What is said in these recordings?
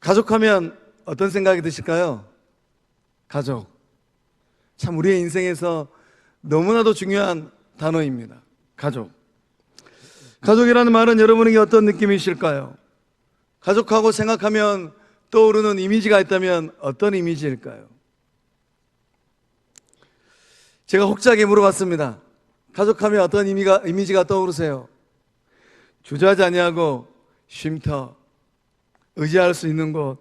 가족하면 어떤 생각이 드실까요? 가족. 참 우리의 인생에서 너무나도 중요한 단어입니다. 가족. 가족이라는 말은 여러분에게 어떤 느낌이실까요? 가족하고 생각하면 떠오르는 이미지가 있다면 어떤 이미지일까요? 제가 혹자게 물어봤습니다. 가족하면 어떤 이미지가 떠오르세요? 주저하지 아니하고 쉼터, 의지할 수 있는 곳,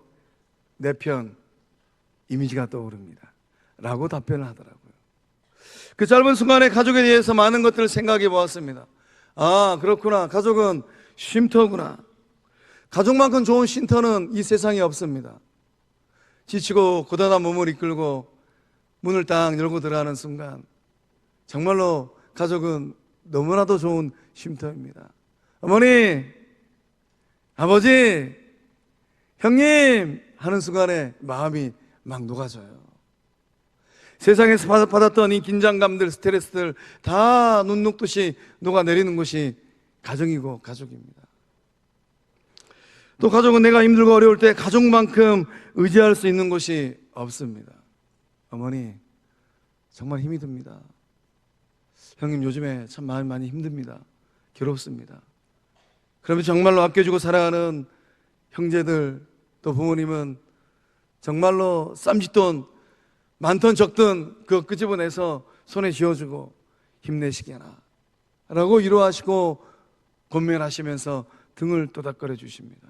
내 편, 이미지가 떠오릅니다 라고 답변을 하더라고요. 그 짧은 순간에 가족에 대해서 많은 것들을 생각해 보았습니다. 아, 그렇구나. 가족은 쉼터구나. 가족만큼 좋은 쉼터는 이 세상에 없습니다. 지치고 고단한 몸을 이끌고 문을 딱 열고 들어가는 순간 정말로 가족은 너무나도 좋은 쉼터입니다. 어머니, 아버지, 형님 하는 순간에 마음이 막 녹아져요. 세상에서 받았던 이 긴장감들, 스트레스들 다 눈 녹듯이 녹아내리는 것이 가정이고 가족입니다. 또 가족은 내가 힘들고 어려울 때 가족만큼 의지할 수 있는 곳이 없습니다. 어머니, 정말 힘이 듭니다. 형님, 요즘에 참 마음이 많이 힘듭니다. 괴롭습니다. 그러면 정말로 아껴주고 사랑하는 형제들, 또 부모님은 정말로 쌈짓돈 많든 적든 그거 끄집어내서 손에 쥐어주고 힘내시게나 라고 위로하시고 권면하시면서 등을 토닥거려 주십니다.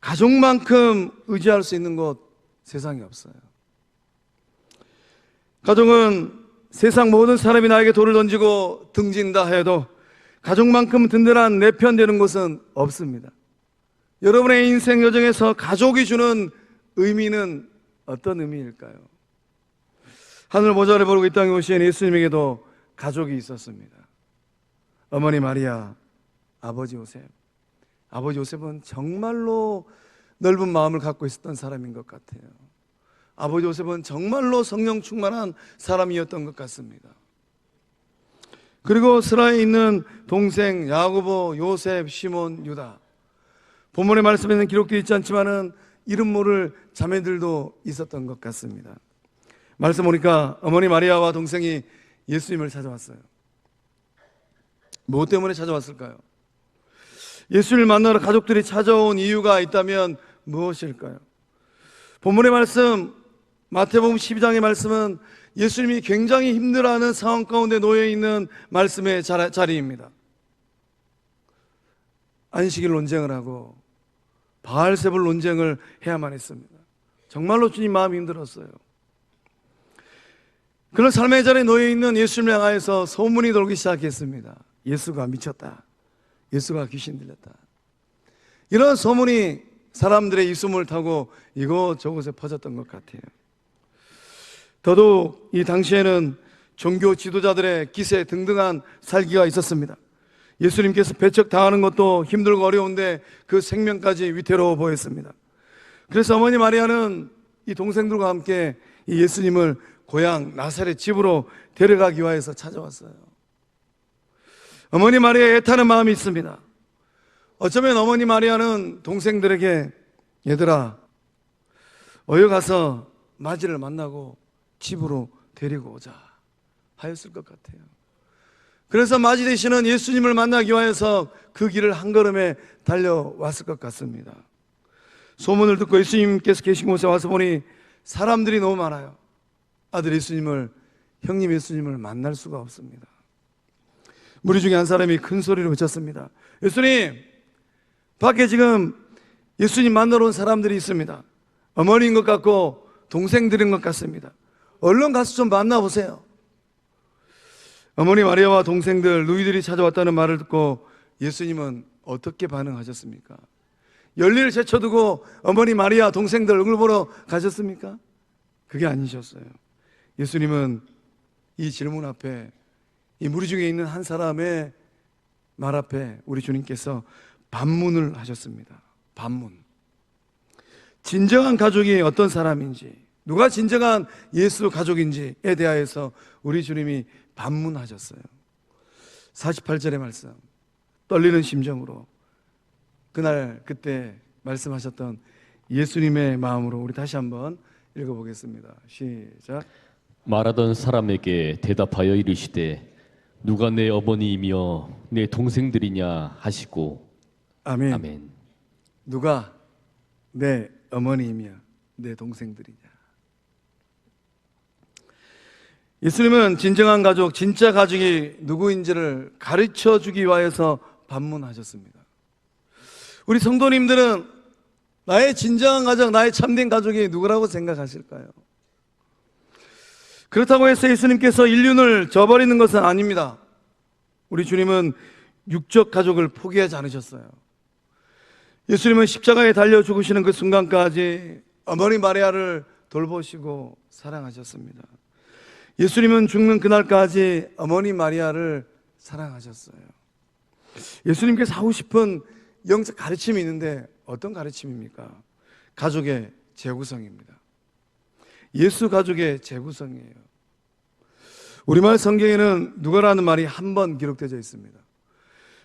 가족만큼 의지할 수 있는 곳 세상에 없어요. 가족은 세상 모든 사람이 나에게 돌을 던지고 등진다 해도 가족만큼 든든한 내 편 되는 곳은 없습니다. 여러분의 인생 여정에서 가족이 주는 의미는 어떤 의미일까요? 하늘 보좌를 보고 이 땅에 오신 예수님에게도 가족이 있었습니다. 어머니 마리아, 아버지 요셉. 아버지 요셉은 정말로 넓은 마음을 갖고 있었던 사람인 것 같아요. 아버지 요셉은 정말로 성령 충만한 사람이었던 것 같습니다. 그리고 스라에 있는 동생 야고보, 요셉, 시몬, 유다. 본문의 말씀에는 기록되어 있지 않지만은 이름 모를 자매들도 있었던 것 같습니다. 말씀 보니까 어머니 마리아와 동생이 예수님을 찾아왔어요. 무엇 때문에 찾아왔을까요? 예수님을 만나러 가족들이 찾아온 이유가 있다면 무엇일까요? 본문의 말씀, 마태복음 12장의 말씀은 예수님이 굉장히 힘들어하는 상황 가운데 놓여있는 말씀의 자리입니다. 안식일 논쟁을 하고 바알세불 논쟁을 해야만 했습니다. 정말로 주님 마음이 힘들었어요. 그런 삶의 자리에 놓여있는 예수님을 향하여서 소문이 돌기 시작했습니다. 예수가 미쳤다. 예수가 귀신 들렸다. 이런 소문이 사람들의 입소문을 타고 이곳저곳에 퍼졌던 것 같아요. 더더욱 이 당시에는 종교 지도자들의 기세 등등한 살기가 있었습니다. 예수님께서 배척당하는 것도 힘들고 어려운데 그 생명까지 위태로워 보였습니다. 그래서 어머니 마리아는 이 동생들과 함께 이 예수님을 고향 나사렛 집으로 데려가기 위해서 찾아왔어요. 어머니 마리아의 애타는 마음이 있습니다. 어쩌면 어머니 마리아는 동생들에게 얘들아 어여 가서 마지를 만나고 집으로 데리고 오자 하였을 것 같아요. 그래서 마지 되시는 예수님을 만나기 위해서 그 길을 한 걸음에 달려왔을 것 같습니다. 소문을 듣고 예수님께서 계신 곳에 와서 보니 사람들이 너무 많아요. 아들 예수님을, 형님 예수님을 만날 수가 없습니다. 무리 중에 한 사람이 큰 소리로 외쳤습니다. 예수님, 밖에 지금 예수님 만나러 온 사람들이 있습니다. 어머니인 것 같고 동생들인 것 같습니다. 얼른 가서 좀 만나보세요. 어머니 마리아와 동생들, 누이들이 찾아왔다는 말을 듣고 예수님은 어떻게 반응하셨습니까? 열일을 제쳐두고 어머니 마리아, 동생들 얼굴 보러 가셨습니까? 그게 아니셨어요. 예수님은 이 질문 앞에, 이 무리 중에 있는 한 사람의 말 앞에 우리 주님께서 반문을 하셨습니다. 반문. 진정한 가족이 어떤 사람인지, 누가 진정한 예수 가족인지에 대하여서 우리 주님이 반문하셨어요. 48절의 말씀, 떨리는 심정으로 그날 그때 말씀하셨던 예수님의 마음으로 우리 다시 한번 읽어보겠습니다. 시작. 말하던 사람에게 대답하여 이르시되 누가 내 어머니이며 내 동생들이냐 하시고. 아멘. 아멘. 누가 내 어머니이며 내 동생들이냐. 예수님은 진정한 가족, 진짜 가족이 누구인지를 가르쳐 주기 위하여서 반문하셨습니다. 우리 성도님들은 나의 진정한 가족, 나의 참된 가족이 누구라고 생각하실까요? 그렇다고 해서 예수님께서 인륜을 저버리는 것은 아닙니다. 우리 주님은 육적 가족을 포기하지 않으셨어요. 예수님은 십자가에 달려 죽으시는 그 순간까지 어머니 마리아를 돌보시고 사랑하셨습니다. 예수님은 죽는 그날까지 어머니 마리아를 사랑하셨어요. 예수님께서 하고 싶은 영적 가르침이 있는데 어떤 가르침입니까? 가족의 재구성입니다. 예수 가족의 재구성이에요. 우리말 성경에는 누가라는 말이 한 번 기록되어 있습니다.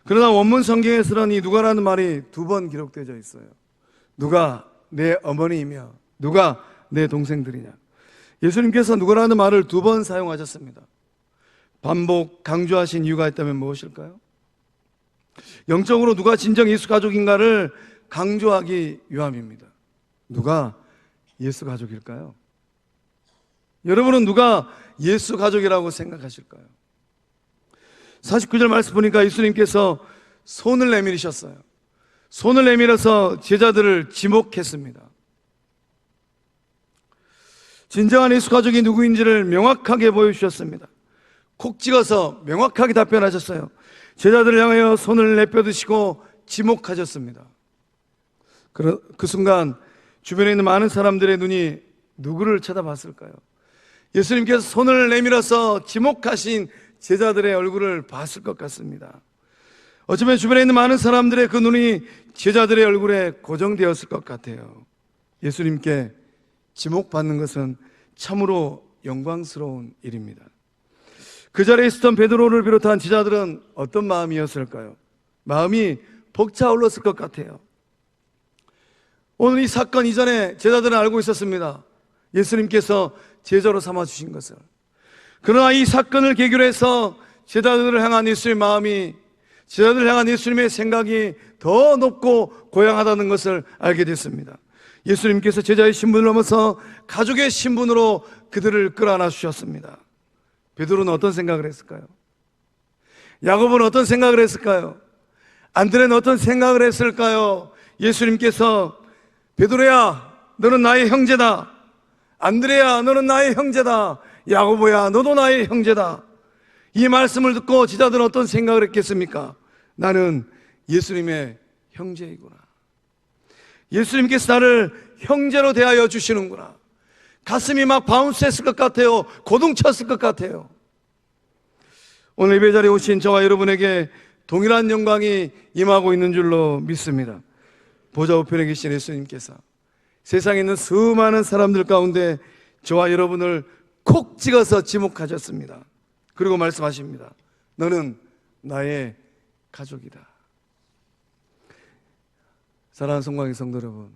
그러나 원문 성경에서는 이 누가라는 말이 2번 기록되어 있어요. 누가 내 어머니이며 누가 내 동생들이냐. 예수님께서 누가라는 말을 2번 사용하셨습니다. 반복 강조하신 이유가 있다면 무엇일까요? 영적으로 누가 진정 예수 가족인가를 강조하기 위함입니다. 누가 예수 가족일까요? 여러분은 누가 예수 가족이라고 생각하실까요? 49절 말씀 보니까 예수님께서 손을 내밀으셨어요. 손을 내밀어서 제자들을 지목했습니다. 진정한 예수 가족이 누구인지를 명확하게 보여주셨습니다. 콕 찍어서 명확하게 답변하셨어요. 제자들을 향하여 손을 내펴드시고 지목하셨습니다. 그 순간 주변에 있는 많은 사람들의 눈이 누구를 쳐다봤을까요? 예수님께서 손을 내밀어서 지목하신 제자들의 얼굴을 봤을 것 같습니다. 어쩌면 주변에 있는 많은 사람들의 그 눈이 제자들의 얼굴에 고정되었을 것 같아요. 예수님께 지목받는 것은 참으로 영광스러운 일입니다. 그 자리에 있었던 베드로를 비롯한 제자들은 어떤 마음이었을까요? 마음이 벅차올랐을 것 같아요. 오늘 이 사건 이전에 제자들은 알고 있었습니다. 예수님께서 제자로 삼아주신 것을. 그러나 이 사건을 계기로 해서 제자들을 향한 예수님의 마음이, 제자들을 향한 예수님의 생각이 더 높고 고양하다는 것을 알게 됐습니다. 예수님께서 제자의 신분을 넘어서 가족의 신분으로 그들을 끌어안아 주셨습니다. 베드로는 어떤 생각을 했을까요? 야고보는 어떤 생각을 했을까요? 안드레는 어떤 생각을 했을까요? 예수님께서 베드로야 너는 나의 형제다, 안드레야 너는 나의 형제다, 야고보야 너도 나의 형제다, 이 말씀을 듣고 제자들은 어떤 생각을 했겠습니까? 나는 예수님의 형제이구나, 예수님께서 나를 형제로 대하여 주시는구나. 가슴이 막 바운스했을 것 같아요. 고동쳤을 것 같아요. 오늘 예배 자리에 오신 저와 여러분에게 동일한 영광이 임하고 있는 줄로 믿습니다. 보좌 우편에 계신 예수님께서 세상에 있는 수많은 사람들 가운데 저와 여러분을 콕 찍어서 지목하셨습니다. 그리고 말씀하십니다. 너는 나의 가족이다. 사랑하는 성광의 성도 여러분,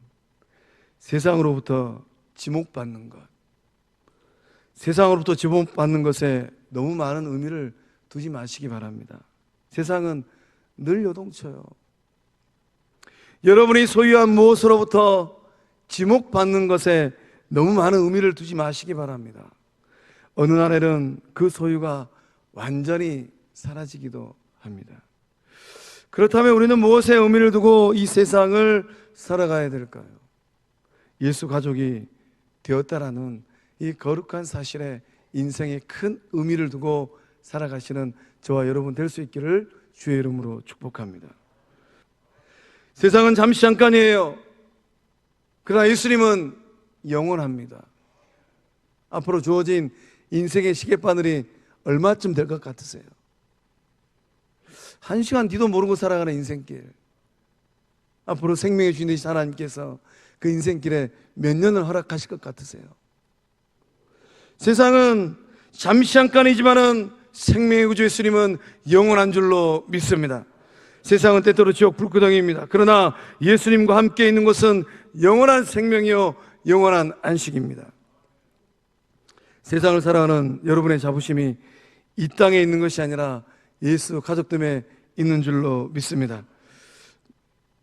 세상으로부터 지목받는 것, 세상으로부터 지목받는 것에 너무 많은 의미를 두지 마시기 바랍니다. 세상은 늘 요동쳐요. 여러분이 소유한 무엇으로부터 지목받는 것에 너무 많은 의미를 두지 마시기 바랍니다. 어느 날에는 그 소유가 완전히 사라지기도 합니다. 그렇다면 우리는 무엇에 의미를 두고 이 세상을 살아가야 될까요? 예수 가족이 되었다라는 이 거룩한 사실에 인생에 큰 의미를 두고 살아가시는 저와 여러분 될 수 있기를 주의 이름으로 축복합니다. 세상은 잠시 잠깐이에요. 그러나 예수님은 영원합니다. 앞으로 주어진 인생의 시계바늘이 얼마쯤 될 것 같으세요? 1시간 뒤도 모르고 살아가는 인생길, 앞으로 생명의 주인 되신 하나님께서 그 인생길에 몇 년을 허락하실 것 같으세요? 세상은 잠시 잠깐이지만은 생명의 구주 예수님은 영원한 줄로 믿습니다. 세상은 때때로 지옥 불구덩이입니다. 그러나 예수님과 함께 있는 것은 영원한 생명이요 영원한 안식입니다. 세상을 살아가는 여러분의 자부심이 이 땅에 있는 것이 아니라 예수 가족됨에 있는 줄로 믿습니다.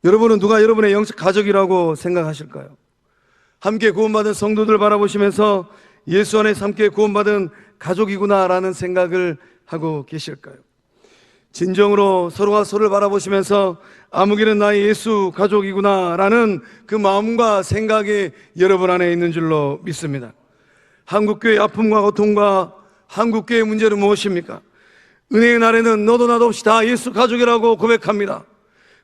여러분은 누가 여러분의 영적 가족이라고 생각하실까요? 함께 구원받은 성도들 바라보시면서 예수 안에서 함께 구원받은 가족이구나라는 생각을 하고 계실까요? 진정으로 서로가 서로를 바라보시면서 아무개는 나의 예수 가족이구나라는 그 마음과 생각이 여러분 안에 있는 줄로 믿습니다. 한국교회의 아픔과 고통과 한국교회의 문제는 무엇입니까? 은혜의 날에는 너도 나도 없이 다 예수 가족이라고 고백합니다.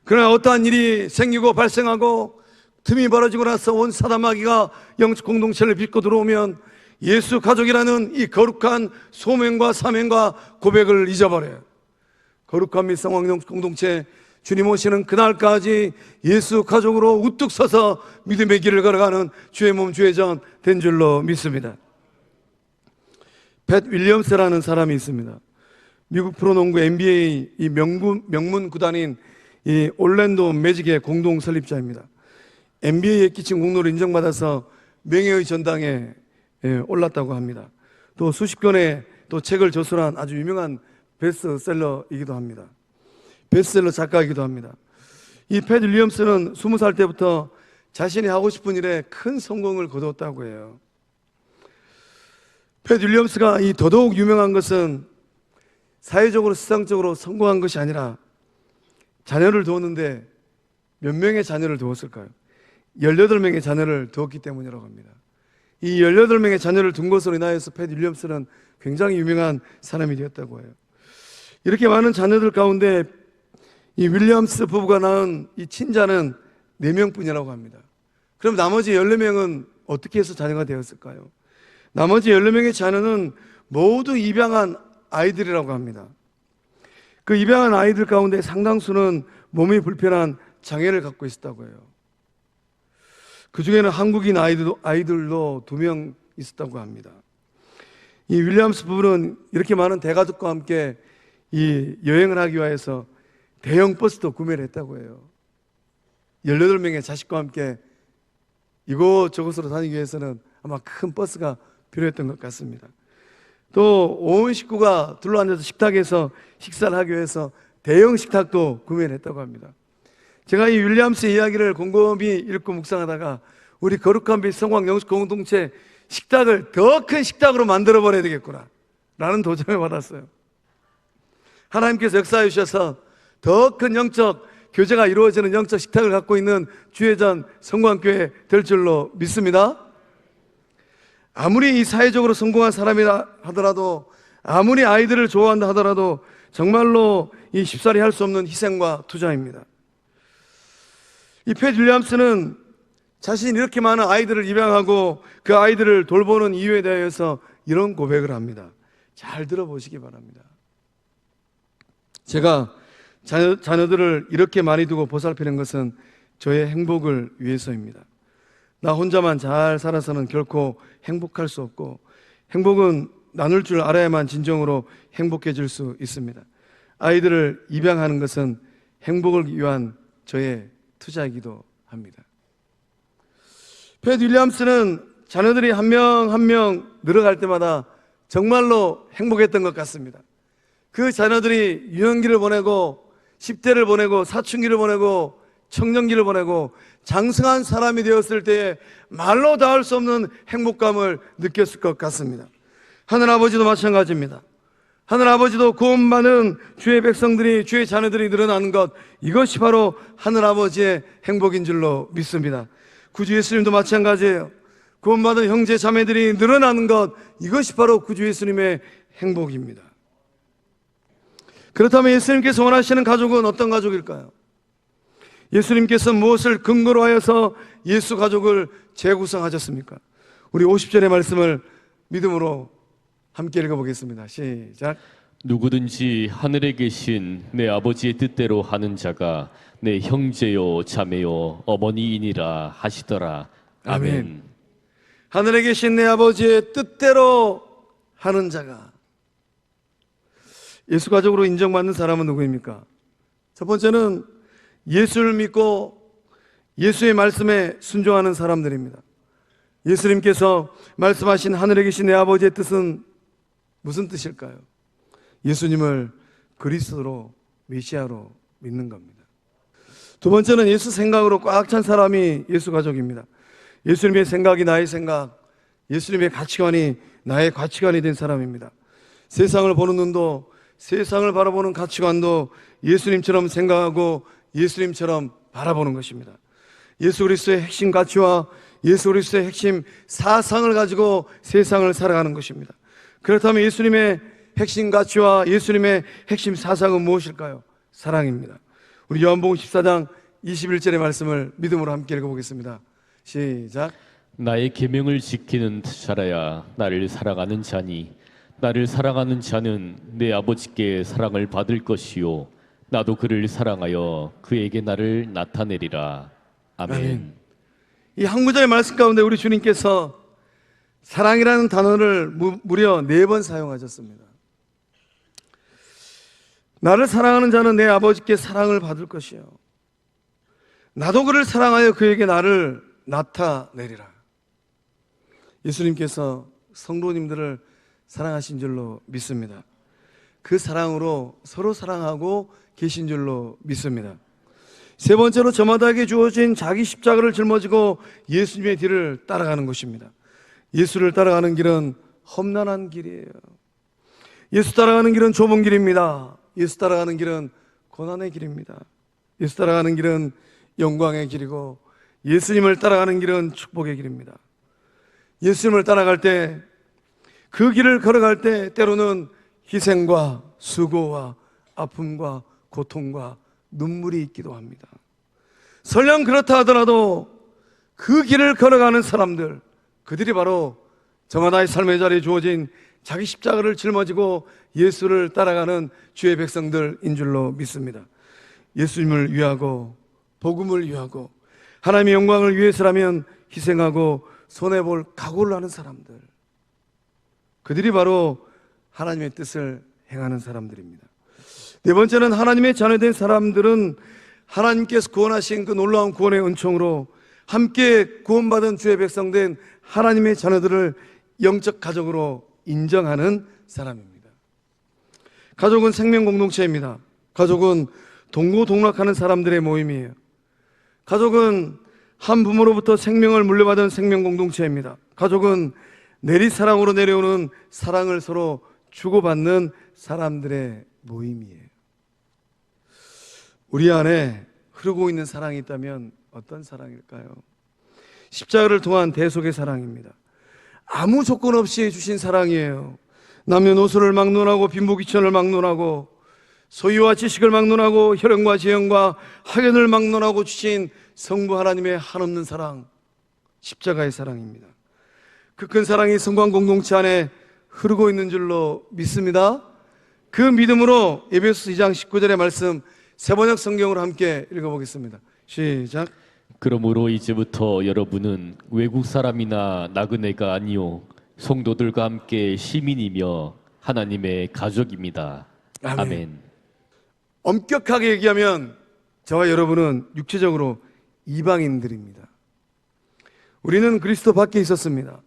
그러나 어떠한 일이 생기고 발생하고 틈이 벌어지고 나서 온 사단마귀가 영적 공동체를 빚고 들어오면 예수 가족이라는 이 거룩한 소명과 사명과 고백을 잊어버려요. 거룩한 및 성황 공동체 주님 오시는 그날까지 예수 가족으로 우뚝 서서 믿음의 길을 걸어가는 주의 몸 주의 전 된 줄로 믿습니다. 팻 윌리엄스라는 사람이 있습니다. 미국 프로농구 NBA 이 명문 구단인 이 올랜도 매직의 공동 설립자입니다. NBA에 끼친 공로를 인정받아서 명예의 전당에 올랐다고 합니다. 또 수십 권의 또 책을 저술한 아주 유명한 베스트셀러이기도 합니다. 베스트셀러 작가이기도 합니다. 이 팻 윌리엄스는 20살 때부터 자신이 하고 싶은 일에 큰 성공을 거뒀다고 해요. 팻 윌리엄스가 이 더더욱 유명한 것은 사회적으로 세상적으로 성공한 것이 아니라 자녀를 두었는데 몇 명의 자녀를 두었을까요? 18명의 자녀를 두었기 때문이라고 합니다. 이 18명의 자녀를 둔 것으로 인하여서 팻 윌리엄스는 굉장히 유명한 사람이 되었다고 해요. 이렇게 많은 자녀들 가운데 이 윌리엄스 부부가 낳은 이 친자는 4명뿐이라고 합니다. 그럼 나머지 14명은 어떻게 해서 자녀가 되었을까요? 나머지 14명의 자녀는 모두 입양한 아이들이라고 합니다. 그 입양한 아이들 가운데 상당수는 몸이 불편한 장애를 갖고 있었다고 해요. 그 중에는 한국인 아이들도 2명 있었다고 합니다. 이 윌리엄스 부부는 이렇게 많은 대가족과 함께 이 여행을 하기 위해서 대형 버스도 구매를 했다고 해요. 18명의 자식과 함께 이곳저곳으로 다니기 위해서는 아마 큰 버스가 필요했던 것 같습니다. 또 온 식구가 둘러앉아서 식탁에서 식사를 하기 위해서 대형 식탁도 구매를 했다고 합니다. 제가 이 윌리엄스 이야기를 곰곰이 읽고 묵상하다가 우리 거룩한 빛 성황 영식 공동체 식탁을 더 큰 식탁으로 만들어 버려야 되겠구나 라는 도전을 받았어요. 하나님께서 역사해 주셔서 더 큰 영적 교제가 이루어지는 영적 식탁을 갖고 있는 주회전 성광교회 될 줄로 믿습니다. 아무리 이 사회적으로 성공한 사람이라 하더라도, 아무리 아이들을 좋아한다 하더라도 정말로 이 쉽사리 할 수 없는 희생과 투자입니다. 이 팻 윌리엄스는 자신이 이렇게 많은 아이들을 입양하고 그 아이들을 돌보는 이유에 대해서 이런 고백을 합니다. 잘 들어보시기 바랍니다. 제가 자녀들을 이렇게 많이 두고 보살피는 것은 저의 행복을 위해서입니다. 나 혼자만 잘 살아서는 결코 행복할 수 없고, 행복은 나눌 줄 알아야만 진정으로 행복해질 수 있습니다. 아이들을 입양하는 것은 행복을 위한 저의 투자이기도 합니다. 팻 윌리엄스는 자녀들이 한 명 한 명 늘어갈 때마다 정말로 행복했던 것 같습니다. 그 자녀들이 유년기를 보내고 10대를 보내고 사춘기를 보내고 청년기를 보내고 장성한 사람이 되었을 때에 말로 닿을 수 없는 행복감을 느꼈을 것 같습니다. 하늘아버지도 마찬가지입니다. 하늘아버지도 구원받은 주의 백성들이, 주의 자녀들이 늘어나는 것, 이것이 바로 하늘아버지의 행복인 줄로 믿습니다. 구주 예수님도 마찬가지예요. 구원받은 형제 자매들이 늘어나는 것, 이것이 바로 구주 예수님의 행복입니다. 그렇다면 예수님께서 원하시는 가족은 어떤 가족일까요? 예수님께서 무엇을 근거로 하여서 예수 가족을 재구성하셨습니까? 우리 50절의 말씀을 믿음으로 함께 읽어보겠습니다. 시작. 누구든지 하늘에 계신 내 아버지의 뜻대로 하는 자가 내 형제요 자매요 어머니이니라 하시더라. 아멘. 하늘에 계신 내 아버지의 뜻대로 하는 자가, 예수 가족으로 인정받는 사람은 누구입니까? 첫 번째는 예수를 믿고 예수의 말씀에 순종하는 사람들입니다. 예수님께서 말씀하신 하늘에 계신 내 아버지의 뜻은 무슨 뜻일까요? 예수님을 그리스도로, 메시아로 믿는 겁니다. 두 번째는 예수 생각으로 꽉 찬 사람이 예수 가족입니다. 예수님의 생각이 나의 생각, 예수님의 가치관이 나의 가치관이 된 사람입니다. 세상을 보는 눈도, 세상을 바라보는 가치관도 예수님처럼 생각하고 예수님처럼 바라보는 것입니다. 예수 그리스도의 핵심 가치와 예수 그리스도의 핵심 사상을 가지고 세상을 살아가는 것입니다. 그렇다면 예수님의 핵심 가치와 예수님의 핵심 사상은 무엇일까요? 사랑입니다. 우리 요한복음 14장 21절의 말씀을 믿음으로 함께 읽어보겠습니다. 시작. 나의 계명을 지키는 자라야 나를 사랑하는 자니 나를 사랑하는 자는 내 아버지께 사랑을 받을 것이요 나도 그를 사랑하여 그에게 나를 나타내리라. 아멘. 아멘. 이 한 구절의 말씀 가운데 우리 주님께서 사랑이라는 단어를 무려 4번 사용하셨습니다. 나를 사랑하는 자는 내 아버지께 사랑을 받을 것이요 나도 그를 사랑하여 그에게 나를 나타내리라. 예수님께서 성도님들을 사랑하신 줄로 믿습니다. 그 사랑으로 서로 사랑하고 계신 줄로 믿습니다. 세 번째로 저마다에게 주어진 자기 십자가를 짊어지고 예수님의 뒤를 따라가는 것입니다. 예수를 따라가는 길은 험난한 길이에요. 예수 따라가는 길은 좁은 길입니다. 예수 따라가는 길은 고난의 길입니다. 예수 따라가는 길은 영광의 길이고 예수님을 따라가는 길은 축복의 길입니다. 예수님을 따라갈 때, 그 길을 걸어갈 때 때로는 희생과 수고와 아픔과 고통과 눈물이 있기도 합니다. 설령 그렇다 하더라도 그 길을 걸어가는 사람들, 그들이 바로 저마다의 삶의 자리에 주어진 자기 십자가를 짊어지고 예수를 따라가는 주의 백성들인 줄로 믿습니다. 예수님을 위하고 복음을 위하고 하나님의 영광을 위해서라면 희생하고 손해볼 각오를 하는 사람들, 그들이 바로 하나님의 뜻을 행하는 사람들입니다. 네 번째는 하나님의 자녀된 사람들은 하나님께서 구원하신 그 놀라운 구원의 은총으로 함께 구원받은 주의 백성된 하나님의 자녀들을 영적 가족으로 인정하는 사람입니다. 가족은 생명 공동체입니다. 가족은 동고동락하는 사람들의 모임이에요. 가족은 한 부모로부터 생명을 물려받은 생명 공동체입니다. 가족은 내리사랑으로 내려오는 사랑을 서로 주고받는 사람들의 모임이에요. 우리 안에 흐르고 있는 사랑이 있다면 어떤 사랑일까요? 십자가를 통한 대속의 사랑입니다. 아무 조건 없이 주신 사랑이에요. 남녀노소를 막론하고 빈부귀천을 막론하고 소유와 지식을 막론하고 혈연과 재연과 학연을 막론하고 주신 성부 하나님의 한없는 사랑, 십자가의 사랑입니다. 그 큰 사랑이 성관 공동체 안에 흐르고 있는 줄로 믿습니다. 그 믿음으로 에베소서 2장 19절의 말씀 세번역 성경으로 함께 읽어보겠습니다. 시작. 그러므로 이제부터 여러분은 외국 사람이나 나그네가 아니요 성도들과 함께 시민이며 하나님의 가족입니다. 아멘. 아멘. 엄격하게 얘기하면 저와 여러분은 육체적으로 이방인들입니다. 우리는 그리스도 밖에 있었습니다.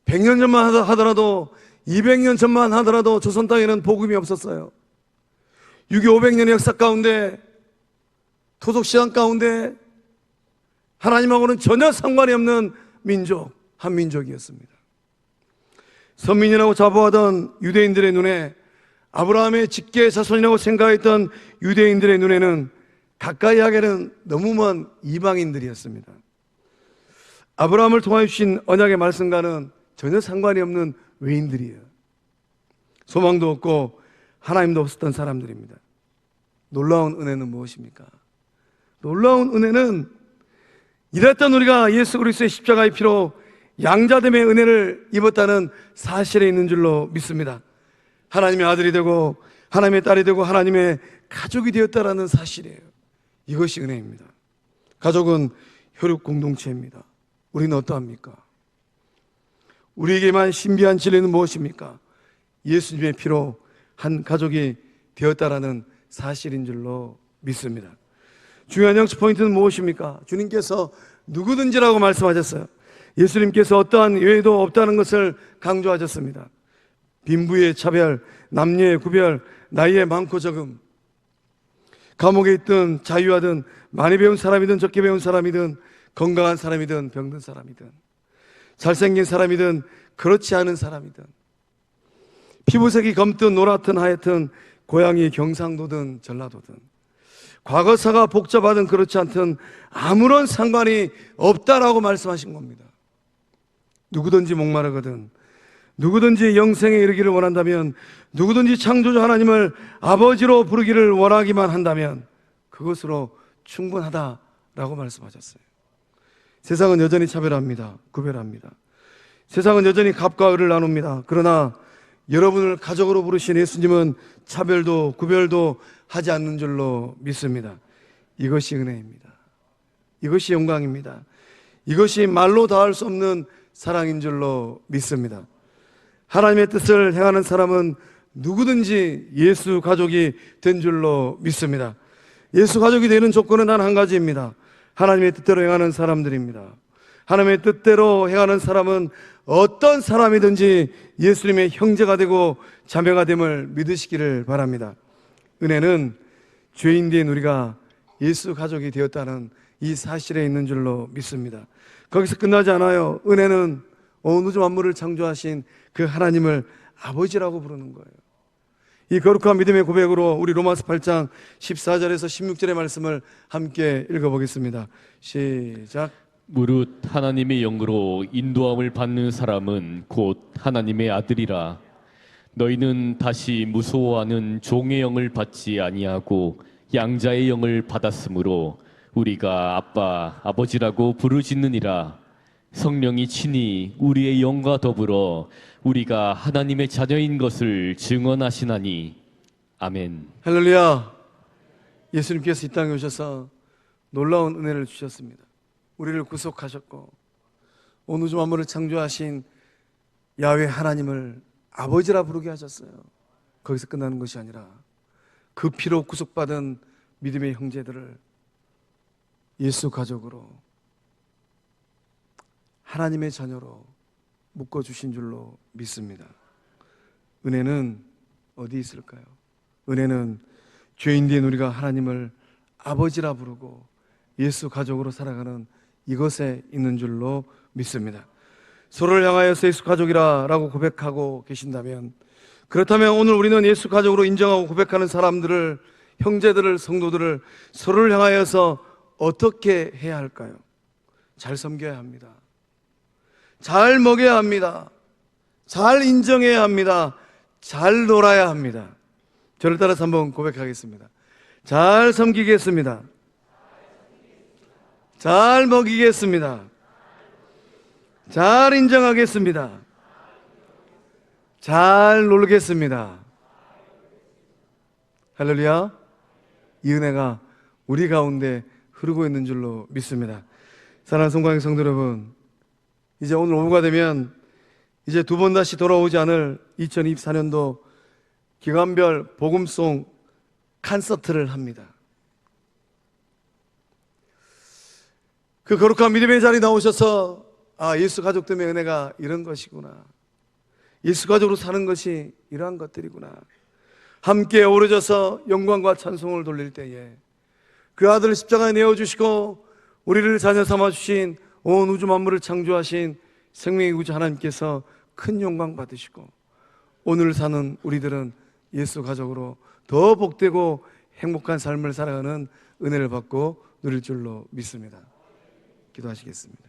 100년 전만 하더라도 200년 전만 하더라도 조선 땅에는 복음이 없었어요. 6.25 500년의 역사 가운데 토속시장 가운데 하나님하고는 전혀 상관이 없는 민족, 한 민족이었습니다. 선민이라고 자부하던 유대인들의 눈에, 아브라함의 직계 자손이라고 생각했던 유대인들의 눈에는 가까이 하기에는 너무 먼 이방인들이었습니다. 아브라함을 통하여 주신 언약의 말씀과는 전혀 상관이 없는 외인들이에요. 소망도 없고 하나님도 없었던 사람들입니다. 놀라운 은혜는 무엇입니까? 놀라운 은혜는 이랬던 우리가 예수 그리스도의 십자가의 피로 양자됨의 은혜를 입었다는 사실에 있는 줄로 믿습니다. 하나님의 아들이 되고 하나님의 딸이 되고 하나님의 가족이 되었다라는 사실이에요. 이것이 은혜입니다. 가족은 혈육 공동체입니다. 우리는 어떠합니까? 우리에게만 신비한 진리는 무엇입니까? 예수님의 피로 한 가족이 되었다라는 사실인 줄로 믿습니다. 중요한 영적 포인트는 무엇입니까? 주님께서 누구든지라고 말씀하셨어요. 예수님께서 어떠한 예외도 없다는 것을 강조하셨습니다. 빈부의 차별, 남녀의 구별, 나이의 많고 적음, 감옥에 있든 자유하든 많이 배운 사람이든 적게 배운 사람이든 건강한 사람이든 병든 사람이든 잘생긴 사람이든 그렇지 않은 사람이든 피부색이 검든 노랗든 하얗든 고향이 경상도든 전라도든 과거사가 복잡하든 그렇지 않든 아무런 상관이 없다라고 말씀하신 겁니다. 누구든지 목마르거든 누구든지 영생에 이르기를 원한다면 누구든지 창조주 하나님을 아버지로 부르기를 원하기만 한다면 그것으로 충분하다라고 말씀하셨어요. 세상은 여전히 차별합니다. 구별합니다. 세상은 여전히 갑과 을을 나눕니다. 그러나 여러분을 가족으로 부르신 예수님은 차별도 구별도 하지 않는 줄로 믿습니다. 이것이 은혜입니다. 이것이 영광입니다. 이것이 말로 다할 수 없는 사랑인 줄로 믿습니다. 하나님의 뜻을 행하는 사람은 누구든지 예수 가족이 된 줄로 믿습니다. 예수 가족이 되는 조건은 단 한 가지입니다. 하나님의 뜻대로 행하는 사람들입니다. 하나님의 뜻대로 행하는 사람은 어떤 사람이든지 예수님의 형제가 되고 자매가 됨을 믿으시기를 바랍니다. 은혜는 죄인 된 우리가 예수 가족이 되었다는 이 사실에 있는 줄로 믿습니다. 거기서 끝나지 않아요. 은혜는 온 우주 만물을 창조하신 그 하나님을 아버지라고 부르는 거예요. 이 거룩한 믿음의 고백으로 우리 로마서 8장 14절에서 16절의 말씀을 함께 읽어보겠습니다. 시작. 무릇 하나님의 영으로 인도함을 받는 사람은 곧 하나님의 아들이라. 너희는 다시 무서워하는 종의 영을 받지 아니하고 양자의 영을 받았으므로 우리가 아빠, 아버지라고 부르짖느니라. 성령이 친히 우리의 영과 더불어 우리가 하나님의 자녀인 것을 증언하시나니. 아멘. 할렐루야. 예수님께서 이 땅에 오셔서 놀라운 은혜를 주셨습니다. 우리를 구속하셨고 온 우주 만물을 창조하신 야훼 하나님을 아버지라 부르게 하셨어요. 거기서 끝나는 것이 아니라 그 피로 구속받은 믿음의 형제들을 예수 가족으로 하나님의 자녀로 묶어주신 줄로 믿습니다. 은혜는 어디 있을까요? 은혜는 죄인 된 우리가 하나님을 아버지라 부르고 예수 가족으로 살아가는 이것에 있는 줄로 믿습니다. 서로를 향하여서 예수 가족이라 라고 고백하고 계신다면, 그렇다면 오늘 우리는 예수 가족으로 인정하고 고백하는 사람들을, 형제들을, 성도들을 서로를 향하여서 어떻게 해야 할까요? 잘 섬겨야 합니다. 잘 먹여야 합니다. 잘 인정해야 합니다. 잘 놀아야 합니다. 저를 따라서 한번 고백하겠습니다. 잘 섬기겠습니다. 잘 먹이겠습니다. 잘 인정하겠습니다. 잘 놀겠습니다. 할렐루야. 이 은혜가 우리 가운데 흐르고 있는 줄로 믿습니다. 사랑하는 성광의 성도 여러분, 이제 오늘 오후가 되면 이제 두 번 다시 돌아오지 않을 2024년도 기간별 복음송 콘서트를 합니다. 그 거룩한 믿음의 자리에 나오셔서 예수 가족됨의 은혜가 이런 것이구나, 예수 가족으로 사는 것이 이러한 것들이구나, 함께 어우러져서 영광과 찬송을 돌릴 때에 그 아들을 십자가에 내어주시고 우리를 자녀 삼아주신 온 우주 만물을 창조하신 생명의 구주 하나님께서 큰 영광 받으시고, 오늘 사는 우리들은 예수 가족으로 더 복되고 행복한 삶을 살아가는 은혜를 받고 누릴 줄로 믿습니다. 기도하시겠습니다.